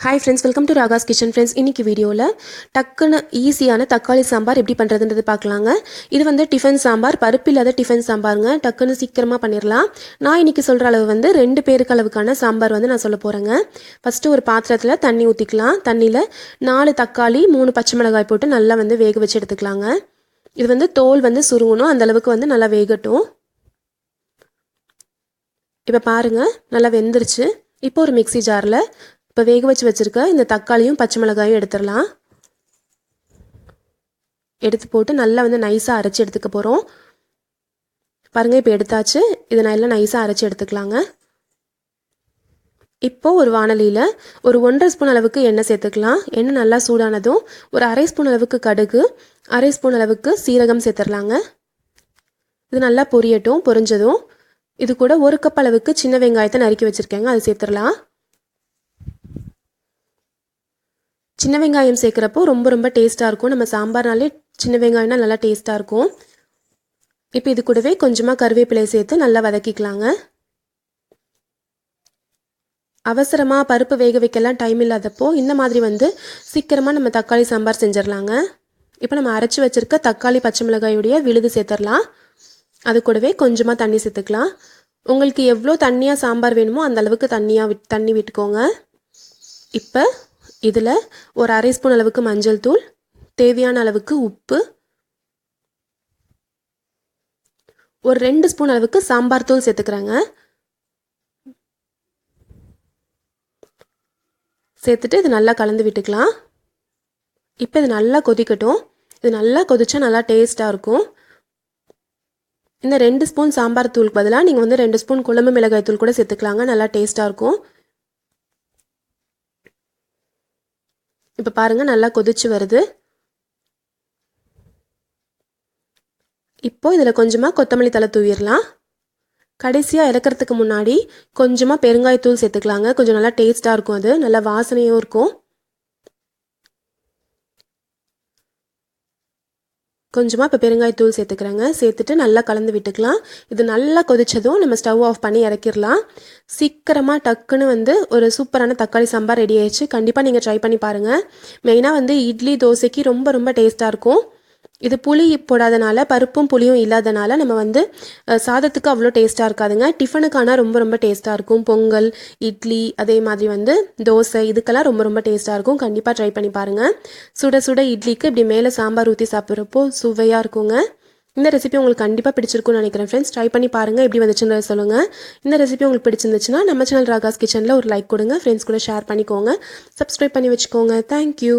Hi friends, welcome to Ragas kitchen friends. இன்னைக்கு வீடியோல டக்குன்னு ஈஸியான தக்காளி சாம்பார் எப்படி பண்றதுன்றது பார்க்கலாங்க. இது வந்து டிஃபன் சாம்பார், பருப்பு இல்லாத டிஃபன் சாம்பாருங்க. டக்குன்னு சீக்கிரமா பண்ணிரலாம். நான் இன்னைக்கு சொல்ற அளவு வந்து 2 பேருக்கு அளவுக்கான சாம்பார் வந்து நான் சொல்ல போறேங்க. ஃபர்ஸ்ட் ஒரு பாத்திரத்துல தண்ணி ஊத்திக்கலாம். தண்ணில 4 தக்காளி, 3 பச்சை மிளகாய் போட்டு நல்லா வந்து வேக வச்சு எடுத்துக்கலாங்க. இது வந்து தோல் வந்து சுருங்கணும், அந்த அளவுக்கு வந்து நல்லா வேகட்டும். இப்போ பாருங்க நல்லா வெந்துருச்சு. இப்போ ஒரு மிக்ஸி ஜார்ல இப்போ வேக வச்சு வச்சுருக்க இந்த தக்காளியும் பச்சை மிளகாயும் எடுத்துடலாம். எடுத்து போட்டு நல்லா வந்து நைஸாக அரைச்சி எடுத்துக்க போகிறோம். பாருங்கள் இப்போ எடுத்தாச்சு. இதை நல்லா நைஸாக அரைச்சி எடுத்துக்கலாங்க. இப்போது ஒரு வாணலியில் ஒரு 1.5 ஸ்பூன் அளவுக்கு எண்ணெய் சேர்த்துக்கலாம். எண்ணெய் நல்லா சூடானதும் ஒரு 1/2 ஸ்பூன் அளவுக்கு கடுகு, 1/2 ஸ்பூன் அளவுக்கு சீரகம் சேர்த்துடலாங்க. இது நல்லா பொரியட்டும். பொரிஞ்சதும் இது கூட 1 கப் அளவுக்கு சின்ன வெங்காயத்தை நறுக்கி வச்சுருக்கேங்க, அது சேர்த்துடலாம். சின்ன வெங்காயம் சேர்க்குறப்போ ரொம்ப டேஸ்ட்டாக இருக்கும். நம்ம சாம்பார்னாலே சின்ன வெங்காயம்னா நல்லா டேஸ்ட்டாக இருக்கும். இப்போ இது கூடவே கொஞ்சமாக கருவேப்பிலை சேர்த்து நல்லா வதக்கிக்கலாங்க. அவசரமாக பருப்பு வேக வைக்கலாம் டைம் இல்லாதப்போ இந்த மாதிரி வந்து சீக்கிரமாக நம்ம தக்காளி சாம்பார் செஞ்சிடலாங்க. இப்போ நம்ம அரைச்சி வச்சுருக்க தக்காளி பச்சை மிளகாயுடைய விழுது சேர்த்துடலாம். அது கூடவே கொஞ்சமாக தண்ணி சேர்த்துக்கலாம். உங்களுக்கு எவ்வளோ தண்ணியாக சாம்பார் வேணுமோ அந்த அளவுக்கு தண்ணி விட்டுக்கோங்க. இப்போ இதில் ஒரு 1/2 ஸ்பூன் அளவுக்கு மஞ்சள் தூள், தேவையான அளவுக்கு உப்பு, ஒரு 2 ஸ்பூன் அளவுக்கு சாம்பார் தூள் சேர்த்துக்கிறேங்க. சேர்த்துட்டு இது நல்லா கலந்து விட்டுக்கலாம். இப்போ இது நல்லா கொதிக்கட்டும். இது நல்லா கொதிச்சா நல்லா டேஸ்ட்டாக இருக்கும். இந்த 2 ஸ்பூன் சாம்பார் தூளுக்கு பதிலாக நீங்கள் வந்து 2 ஸ்பூன் குழம்பு மிளகாய் தூள் கூட சேர்த்துக்கலாங்க, நல்லா டேஸ்ட்டாக இருக்கும். இப்போ பாருங்கள் நல்லா கொதிச்சு வருது. இப்போ இதில் கொஞ்சமாக கொத்தமல்லி தழை தூவிடலாம். கடைசியாக இறக்கிறதுக்கு முன்னாடி கொஞ்சமாக பெருங்காயத்தூள் சேர்த்துக்கலாங்க. கொஞ்சம் நல்லா டேஸ்ட்டாக இருக்கும், அது நல்லா வாசனையும் இருக்கும். கொஞ்சமாக இப்போ பெருங்காயத்தூள் சேர்த்துக்கிறேங்க. சேர்த்துட்டு நல்லா கலந்து விட்டுக்கலாம். இது நல்லா கொதிச்சதும் நம்ம ஸ்டவ் ஆஃப் பண்ணி இறக்கிடலாம். சீக்கிரமாக டக்குன்னு வந்து ஒரு சூப்பரான தக்காளி சாம்பார் ரெடி ஆயிடுச்சு. கண்டிப்பாக நீங்கள் ட்ரை பண்ணி பாருங்கள். மெயினாக வந்து இட்லி தோசைக்கு ரொம்ப டேஸ்ட்டாக இருக்கும். இது புளி போடாதனால, பருப்பும் புளியும் இல்லாதனால நம்ம வந்து சாதத்துக்கு அவ்வளோ டேஸ்ட்டாக இருக்காதுங்க. டிஃபனுக்கான ரொம்ப டேஸ்ட்டாக இருக்கும். பொங்கல், இட்லி, அதே மாதிரி வந்து தோசை, இதுக்கெல்லாம் ரொம்ப டேஸ்ட்டாக இருக்கும். கண்டிப்பாக ட்ரை பண்ணி பாருங்கள். சுட சுட இட்லிக்கு இப்படி மேலே சாம்பார் ஊற்றி சாப்பிட்றப்போ சுவையாக இருக்குங்க. இந்த ரெசிபி உங்களுக்கு கண்டிப்பாக பிடிச்சிருக்கும்னு நினைக்கிறேன் ஃப்ரெண்ட்ஸ். ட்ரை பண்ணி பாருங்கள், எப்படி வந்துச்சுன்னு சொல்லுங்கள். இந்த ரெசிபி உங்களுக்கு பிடிச்சிருந்துச்சுன்னா நம்ம சேனல் ராகாஸ் கிச்சனில் ஒரு லைக் கொடுங்க. ஃப்ரெண்ட்ஸ் கூட ஷேர் பண்ணிக்கோங்க. சப்ஸ்கிரைப் பண்ணி வச்சுக்கோங்க. தேங்க்யூ.